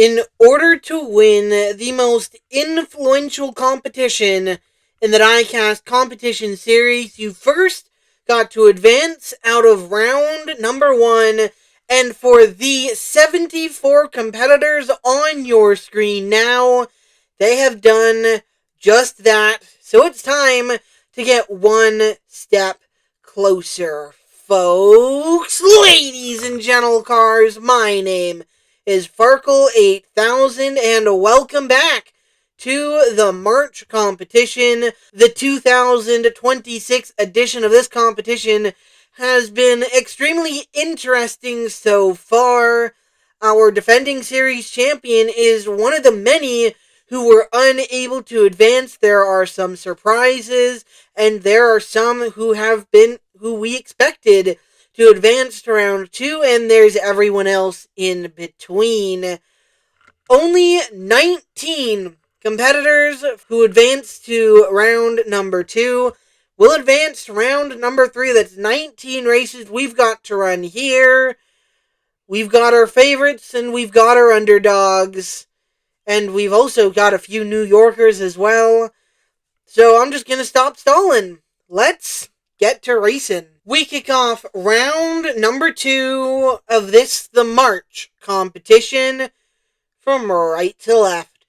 In order to win the most influential competition in the Diecast competition series, you first got to advance out of round number 1. And for the 74 competitors on your screen now, they have done just that. So it's time to get one step closer, folks. Ladies and gentle cars, my name is Farkle8000, and welcome back to the March competition. The 2026 edition of this competition has been extremely interesting so far. Our defending series champion is one of the many who were unable to advance. There are some surprises, and there are some who we expected to advance to round 2, and there's everyone else in between. Only 19 competitors who advanced to round number 2 will advance to round number 3. That's 19 races we've got to run here. We've got our favorites and we've got our underdogs. And we've also got a few New Yorkers as well. So I'm just going to stop stalling. Let's get to racing. We kick off round number 2 of the March competition from right to left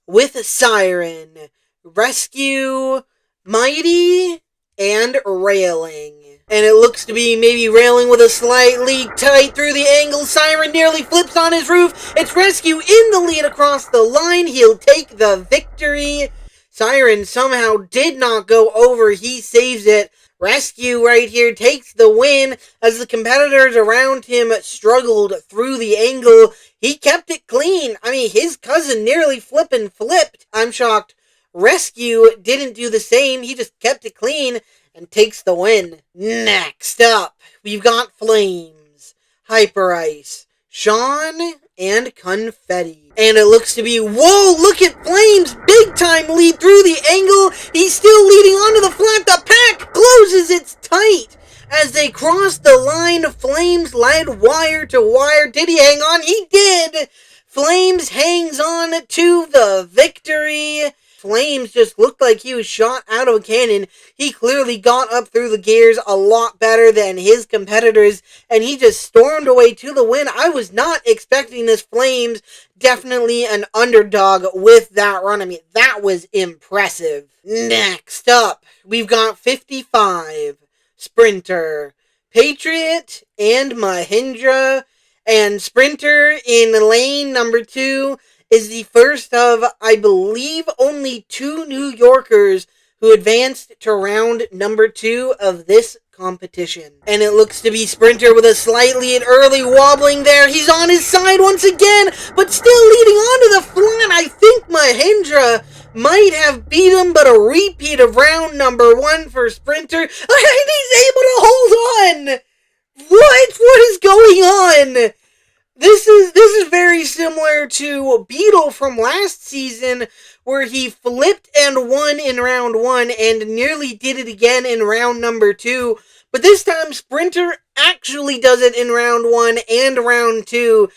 with Siren, Rescue, Mighty, and Railing. And it looks to be maybe Railing with a slight lead tight through the angle. Siren nearly flips on his roof. It's Rescue in the lead across the line. He'll take the victory. Siren somehow did not go over. He saves it. Rescue right here takes the win as the competitors around him struggled through the angle. He kept it clean. His cousin nearly flipped. I'm shocked Rescue didn't do the same. He just kept it clean and takes the win. Next up, we've got Flames, Hyper Ice, Sean, and Confetti. And it looks to be, whoa, look at Flames, big time lead through the angle. He's still leading onto the flat. The pack closes its tight as they cross the line. Flames led wire to wire. Did he hang on? He did. Flames hangs on to the victory. Flames just looked like he was shot out of a cannon. He clearly got up through the gears a lot better than his competitors, and he just stormed away to the win. I was not expecting this. Flames, definitely an underdog with that run. That was impressive. Next up, we've got 55, Sprinter, Patriot, and Mahindra. And Sprinter in lane number 2 is the first of, I believe, only 2 New Yorkers who advanced to round number 2 of this competition. And it looks to be Sprinter with a slightly and early wobbling there. He's on his side once again, but still leading onto the flat. I think Mahindra might have beat him, but a repeat of round number 1 for Sprinter. And he's able to hold on! What is going on? This is very similar to Beetle from last season, where he flipped and won in round 1 and nearly did it again in round number 2. But this time, Sprinter actually does it in round 1 and round 2.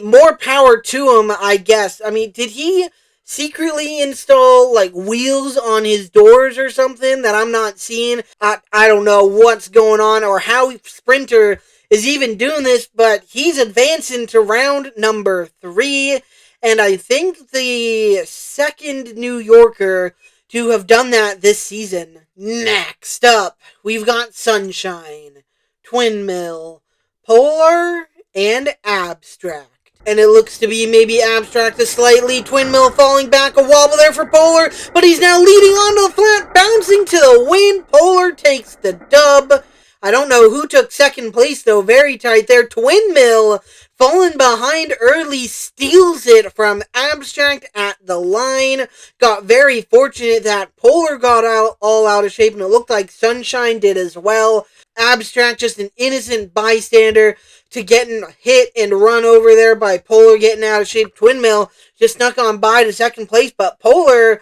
More power to him, I guess. Did he secretly install, wheels on his doors or something that I'm not seeing? I don't know what's going on or how Sprinter is even doing this, but he's advancing to round number 3, and I think the second New Yorker to have done that this season. Next up, we've got Sunshine, Twin Mill, Polar, and Abstract. And it looks to be maybe Abstract a slight lead. Twin Mill falling back, a wobble there for Polar, but he's now leading onto the flat, bouncing to the wind. Polar takes the dub. I don't know who took second place, though. Very tight there. Twin Mill, falling behind early, steals it from Abstract at the line. Got very fortunate that Polar got all out of shape, and it looked like Sunshine did as well. Abstract, just an innocent bystander to getting hit and run over there by Polar getting out of shape. Twin Mill just snuck on by to second place, but Polar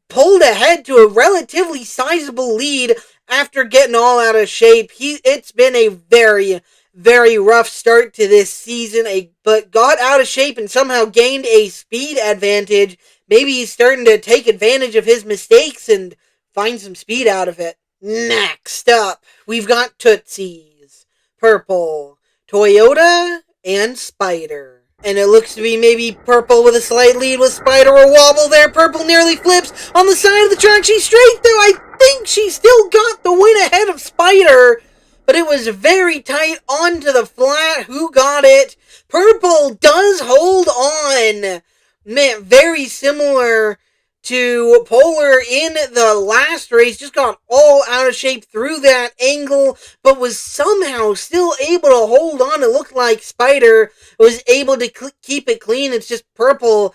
pulled ahead to a relatively sizable lead after getting all out of shape. It's been a very, very rough start to this season, but got out of shape and somehow gained a speed advantage. Maybe he's starting to take advantage of his mistakes and find some speed out of it. Next up, we've got Tootsies, Purple, Toyota, and Spider. And it looks to be maybe Purple with a slight lead with Spider. A wobble there. Purple nearly flips on the side of the track. She's straight though. I think she still got the win ahead of Spider. But it was very tight onto the flat. Who got it? Purple does hold on. Man, very similar to Polar in the last race. Just got all out of shape through that angle, but was somehow still able to hold on. It looked like Spider was able to keep it clean. It's just Purple,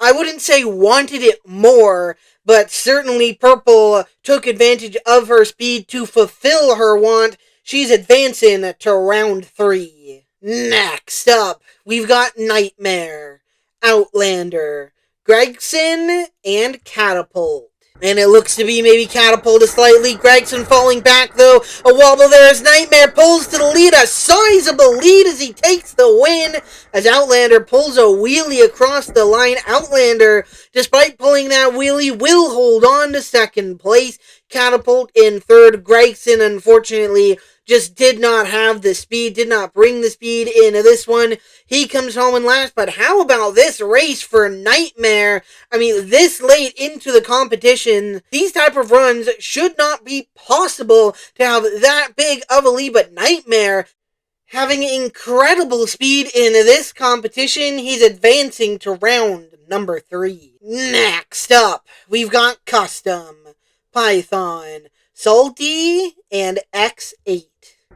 I wouldn't say wanted it more, but certainly Purple took advantage of her speed to fulfill her want. She's advancing to round 3. Next up, we've got Nightmare, Outlander, Gregson, and Catapult. And it looks to be maybe Catapult is slightly. Gregson falling back though. A wobble there as Nightmare pulls to the lead. A sizable lead as he takes the win. As Outlander pulls a wheelie across the line. Outlander, despite pulling that wheelie, will hold on to second place. Catapult in third. Gregson, unfortunately, just did not have the speed, did not bring the speed into this one. He comes home in last, but how about this race for Nightmare? I mean, this late into the competition, these type of runs should not be possible to have that big of a lead, but Nightmare having incredible speed in this competition. He's advancing to round number 3. Next up, we've got Custom, Python, Salty, and X8.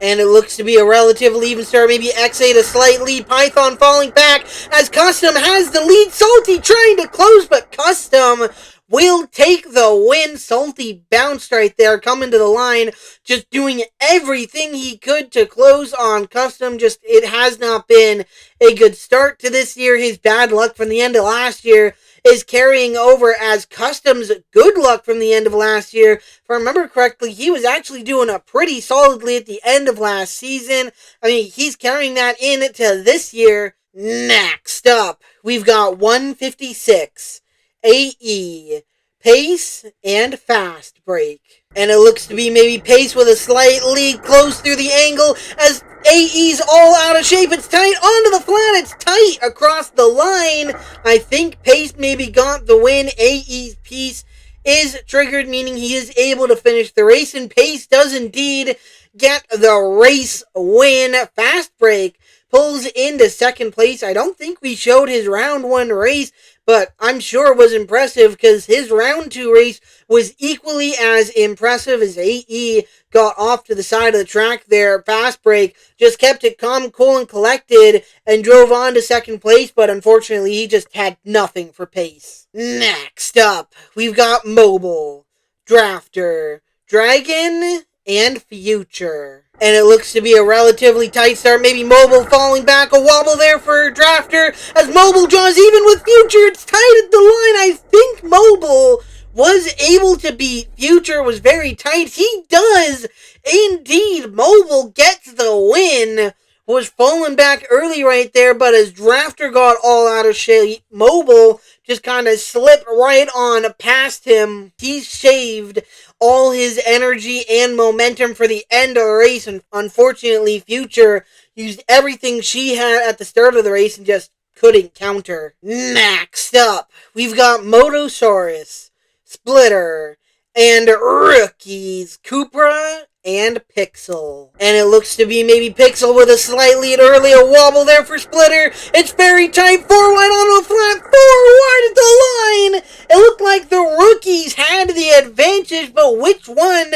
And it looks to be a relatively even start. Maybe X8 a slight lead. Python falling back as Custom has the lead. Salty trying to close, but Custom will take the win. Salty bounced right there, coming to the line, just doing everything he could to close on Custom. Just, it has not been a good start to this year. His bad luck from the end of last year is carrying over as Custom's good luck from the end of last year. If I remember correctly, he was actually doing a pretty solidly at the end of last season. I mean, he's carrying that into this year. Next up, we've got 156, AE, Pace, and Fast Break. And it looks to be maybe Pace with a slight lead close through the angle as AE's all out of shape. It's tight onto the flat. It's tight across the line. I think Pace maybe got the win. AE's piece is triggered, meaning he is able to finish the race. And Pace does indeed get the race win. Fast Break pulls into second place. I don't think we showed his round 1 race, but I'm sure it was impressive because his round 2 race was equally as impressive as AE got off to the side of the track there. Fast Break just kept it calm, cool, and collected and drove on to second place, but unfortunately he just had nothing for Pace. Next up, we've got Mobile, Drafter, Dragon, and Future. And it looks to be a relatively tight start. Maybe Mobile falling back. A wobble there for Drafter as Mobile draws even with Future. It's tight at the line. I think Mobile was able to beat Future. Was very tight. He does indeed. Mobile gets the win. Was falling back early right there, but as Drafter got all out of shape, Mobile just kind of slipped right on past him. He shaved all his energy and momentum for the end of the race, and unfortunately Future used everything she had at the start of the race and just couldn't counter. Next up, we've got Motosaurus, Splitter, and Rookies, Cupra, and Pixel. And it looks to be maybe Pixel with a slight lead early. A wobble there for Splitter. It's very tight. 4 wide on a flat. 4 wide at the line. It looked like the Rookies had the advantage, but which one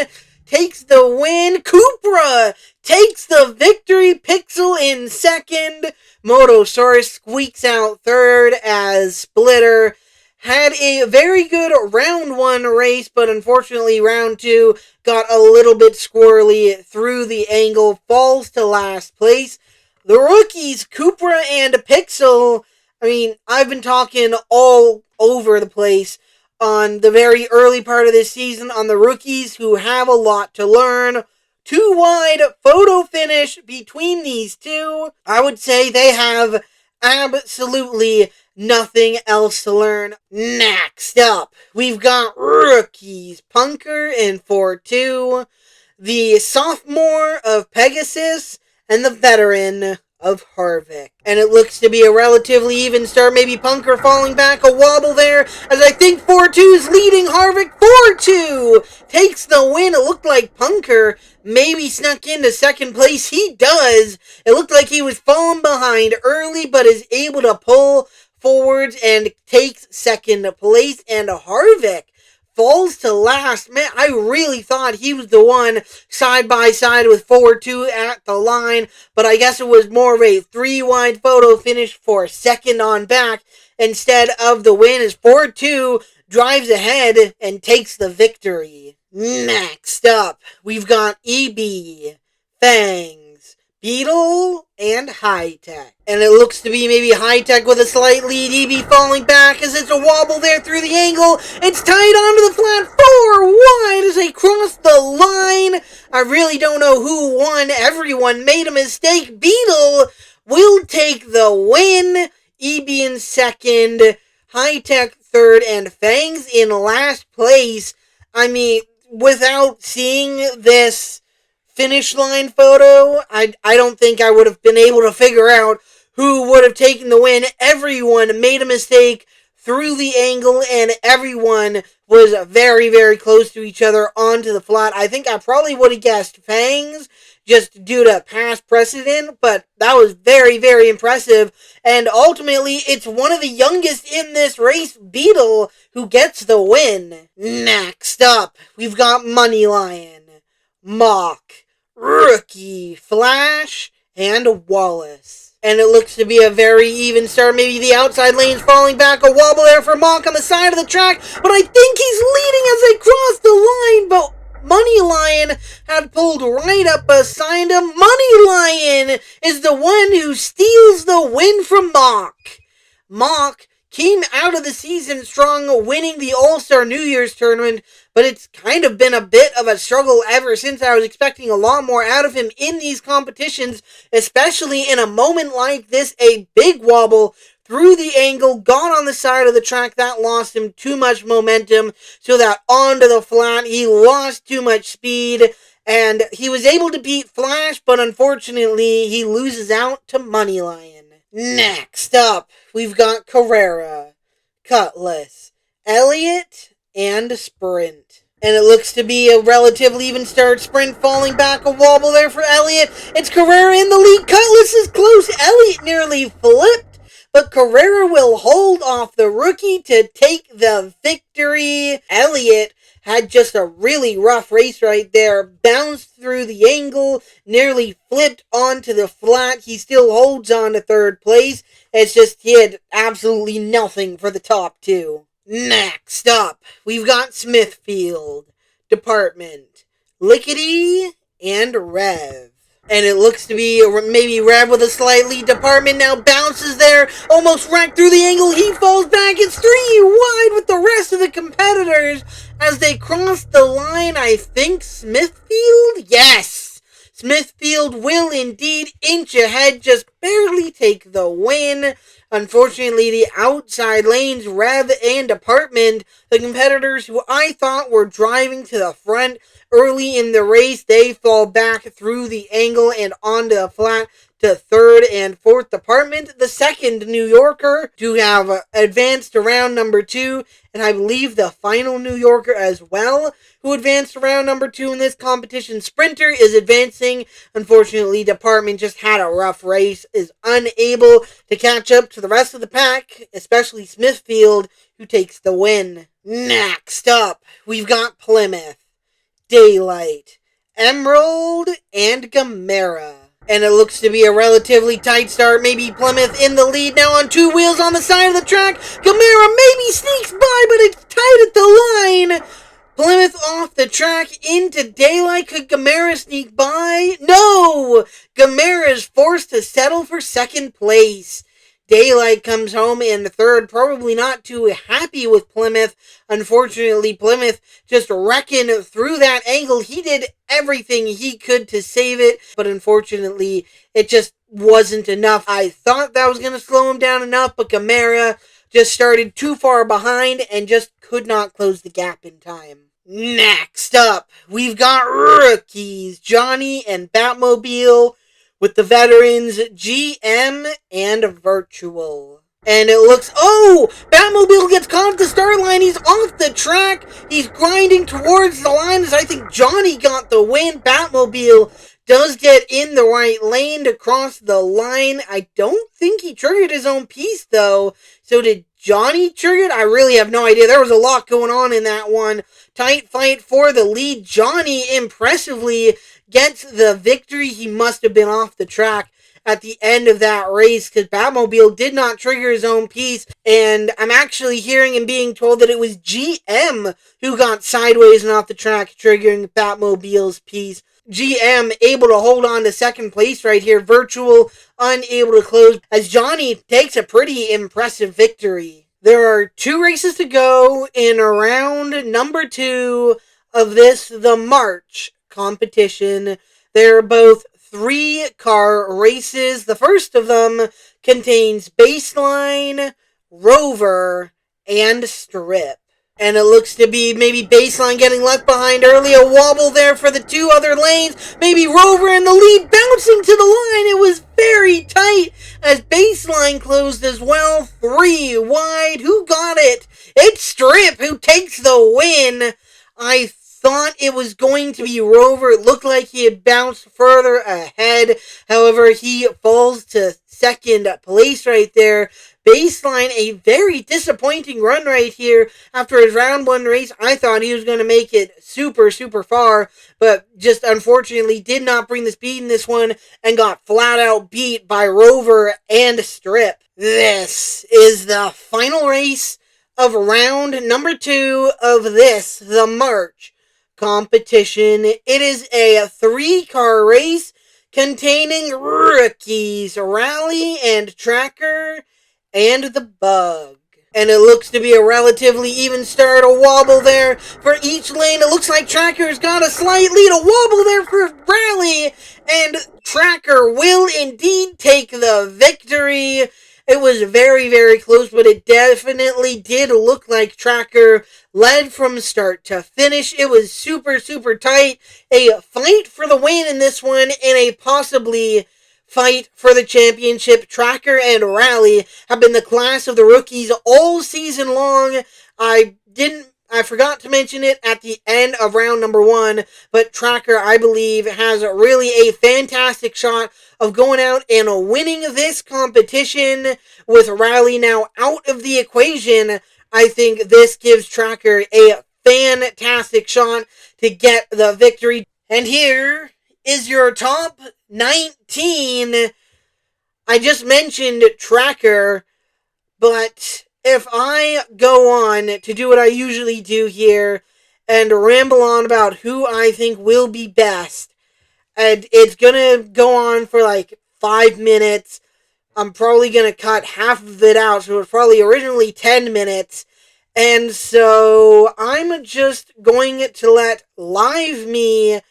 takes the win? Cupra takes the victory. Pixel in second. Motosaurus squeaks out third as Splitter had a very good round 1 race, but unfortunately round 2 got a little bit squirrely through the angle, falls to last place. The Rookies, Cupra and Pixel, I mean, I've been talking all over the place on the very early part of this season on the Rookies who have a lot to learn. too wide photo finish between these two. I would say they have absolutely nothing else to learn. Next up, we've got rookies Punker and 4-2, the sophomore of Pegasus, and the veteran of Harvick. And it looks to be a relatively even start. Maybe Punker falling back, a wobble there, as I think 4-2 is leading Harvick. 4-2 takes the win. It looked like Punker maybe snuck into second place. He does. It looked like he was falling behind early, but is able to pull forwards and takes second place. And Harvick falls to last. Man, I really thought he was the one side by side with 4-2 at the line, but I guess it was more of a 3-wide photo finish for second on back instead of the win, as 4-2 drives ahead and takes the victory. Next up, we've got EB, Fangs, Beetle, and High Tech. And it looks to be maybe High Tech with a slight lead. EB falling back as it's a wobble there through the angle. It's tied onto the flat 4 wide as they cross the line. I really don't know who won. Everyone made a mistake. Beetle will take the win. EB in second, High Tech third, and Fangs in last place. I mean, without seeing this finish line photo, I don't think I would have been able to figure out who would have taken the win. Everyone made a mistake through the angle, and everyone was very, very close to each other onto the flat. I think I probably would have guessed Fangs just due to past precedent, but that was very, very impressive. And ultimately, it's one of the youngest in this race, Beetle, who gets the win. Next up, we've got Money Lion, Mock, Rookie, Flash, and Wallace. And it looks to be a very even start. Maybe the outside lane's falling back. A wobble there for Mock on the side of the track. But I think he's leading as they cross the line. But Money Lion had pulled right up beside him. Money Lion is the one who steals the win from Mock. Mock came out of the season strong, winning the All-Star New Year's tournament, but it's kind of been a bit of a struggle ever since. I was expecting a lot more out of him in these competitions, especially in a moment like this. A big wobble through the angle, got on the side of the track. That lost him too much momentum, so that onto the flat, he lost too much speed, and he was able to beat Flash, but unfortunately, he loses out to Money Lion. Next up, we've got Carrera, Cutlass, Elliott, and Sprint. And it looks to be a relatively even start. Sprint falling back, a wobble there for Elliott. It's Carrera in the lead. Cutlass is close. Elliott nearly flipped, but Carrera will hold off the rookie to take the victory. Elliott had just a really rough race right there. Bounced through the angle, nearly flipped onto the flat. He still holds on to third place. It's just he had absolutely nothing for the top two. Next up, we've got Smithfield, Department, Lickety, and Rev. And it looks to be maybe Rev with a slight lead. Department now bounces there, almost wrecked through the angle. He falls back. It's 3 wide with the rest of the competitors as they cross the line. I think Smithfield? Yes! Smithfield will indeed inch ahead, just barely take the win. Unfortunately, the outside lanes, Rev and Department, the competitors who I thought were driving to the front early in the race, they fall back through the angle and onto the flat to third and fourth. Department, the second New Yorker to have advanced to round number 2, and I believe the final New Yorker as well, who advanced to round number 2 in this competition. Sprinter is advancing. Unfortunately, Department just had a rough race, is unable to catch up to the rest of the pack, especially Smithfield, who takes the win. Next up, we've got Plymouth, Daylight, Emerald, and Gamera. And it looks to be a relatively tight start. Maybe Plymouth in the lead now on 2 wheels on the side of the track. Gamera maybe sneaks by, but it's tight at the line. Plymouth off the track into Daylight. Could Gamera sneak by? No! Gamera is forced to settle for second place. Daylight comes home in third, probably not too happy with Plymouth. Unfortunately, Plymouth just wrecking through that angle. He did everything he could to save it, but unfortunately, it just wasn't enough. I thought that was going to slow him down enough, but Camara just started too far behind and just could not close the gap in time. Next up, we've got rookies, Johnny and Batmobile, with the veterans GM and Virtual. And it looks, Batmobile gets caught at the start line. He's off the track. He's grinding towards the line as I think Johnny got the win. Batmobile does get in the right lane to cross the line. I don't think he triggered his own piece, though. So did Johnny trigger it? I really have no idea. There was a lot going on in that one. Tight fight for the lead. Johnny impressively gets the victory. He must have been off the track at the end of that race because Batmobile did not trigger his own piece, and I'm actually hearing and being told that it was GM who got sideways and off the track, triggering Batmobile's piece. GM able to hold on to second place right here. Virtual unable to close as Johnny takes a pretty impressive victory. There are 2 races to go in round number 2 of this, the March competition. They're both 3-car races. The first of them contains Baseline, Rover, and Strip. And it looks to be maybe Baseline getting left behind early. A wobble there for the 2 other lanes. Maybe Rover in the lead, bouncing to the line. It was very tight as Baseline closed as well. 3 wide. Who got it? It's Strip who takes the win. I thought it was going to be Rover. It looked like he had bounced further ahead. However, he falls to second place right there. Baseline, a very disappointing run right here after his round 1 race. I thought he was going to make it super, super far, but just unfortunately did not bring the speed in this one and got flat out beat by Rover and Strip. This is the final race of round number 2 of this, the March competition. It is a 3-car race containing rookies, Rally and Tracker, and the Bug. And it looks to be a relatively even start. A wobble there for each lane. It looks like Tracker's got a slight lead. A wobble there for Rally. And Tracker will indeed take the victory. It was very, very close, but it definitely did look like Tracker led from start to finish. It was super, super tight. A fight for the win in this one, and a possibly fight for the championship. Tracker and Rally have been the class of the rookies all season long. I forgot to mention it at the end of round number 1, but Tracker, I believe, has really a fantastic shot of going out and winning this competition. With Rally now out of the equation, I think this gives Tracker a fantastic shot to get the victory. And here is your top 19. I just mentioned Tracker, but if I go on to do what I usually do here and ramble on about who I think will be best, and it's gonna go on for like 5 minutes, I'm probably gonna cut half of it out, so it's probably originally 10 minutes, and so I'm just going to let Live Me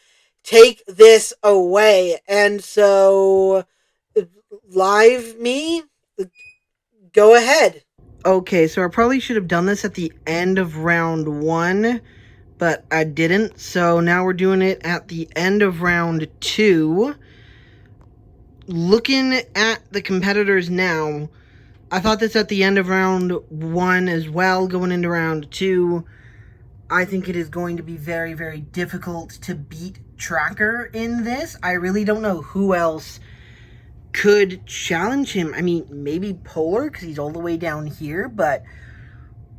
take this away. And so, Live Me, go ahead. Okay, so I probably should have done this at the end of round 1, but I didn't. So now we're doing it at the end of round 2. Looking at the competitors now, I thought this at the end of round 1 as well, going into round 2. I think it is going to be very, very difficult to beat Tracker in this. I really don't know who else could challenge him. I mean, maybe Polar, because he's all the way down here, but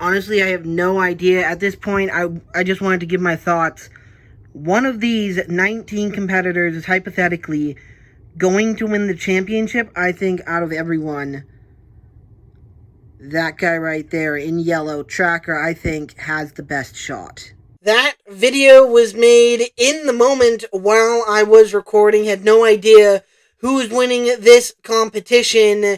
honestly, I have no idea. At this point, I just wanted to give my thoughts. One of these 19 competitors is hypothetically going to win the championship. I think out of everyone, that guy right there in yellow, Tracker, I think has the best shot. That video was made in the moment while I was recording. Had no idea who was winning this competition.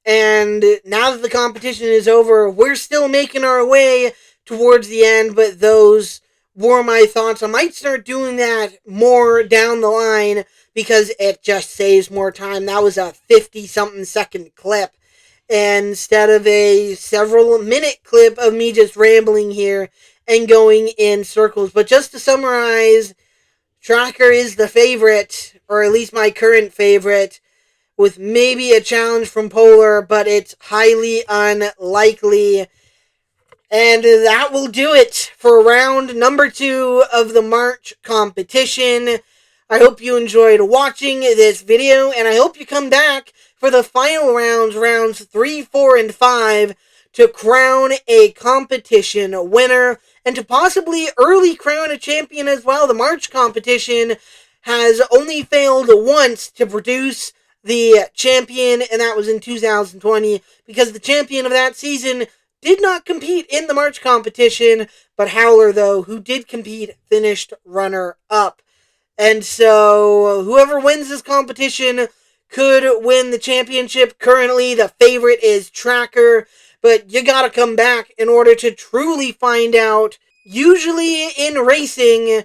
And now that the competition is over, we're still making our way towards the end, but those were my thoughts. I might start doing that more down the line because it just saves more time. That was a 50-something second clip instead of a several minute clip of me just rambling here and going in circles. But just to summarize, Tracker is the favorite, or at least my current favorite, with maybe a challenge from Polar, but it's highly unlikely. And that will do it for round number 2 of the March competition. I hope you enjoyed watching this video, and I hope you come back for the final rounds 3, 4, and 5, to crown a competition winner, and to possibly early crown a champion as well. The March competition has only failed once to produce the champion, and that was in 2020, because the champion of that season did not compete in the March competition, but Howler, though, who did compete, finished runner-up. And so, whoever wins this competition could win the championship. Currently, the favorite is Tracker, but you gotta come back in order to truly find out. Usually in racing,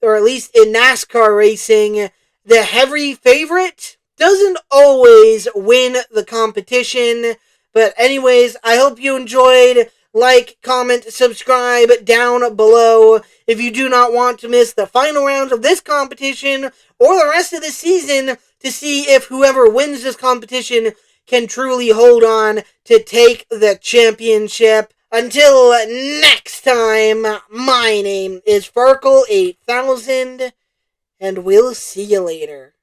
or at least in NASCAR racing, the heavy favorite doesn't always win the competition. But anyways, I hope you enjoyed. Like, comment, subscribe down below if you do not want to miss the final rounds of this competition or the rest of the season, to see if whoever wins this competition can truly hold on to take the championship. Until next time, my name is Farkle8000, and we'll see you later.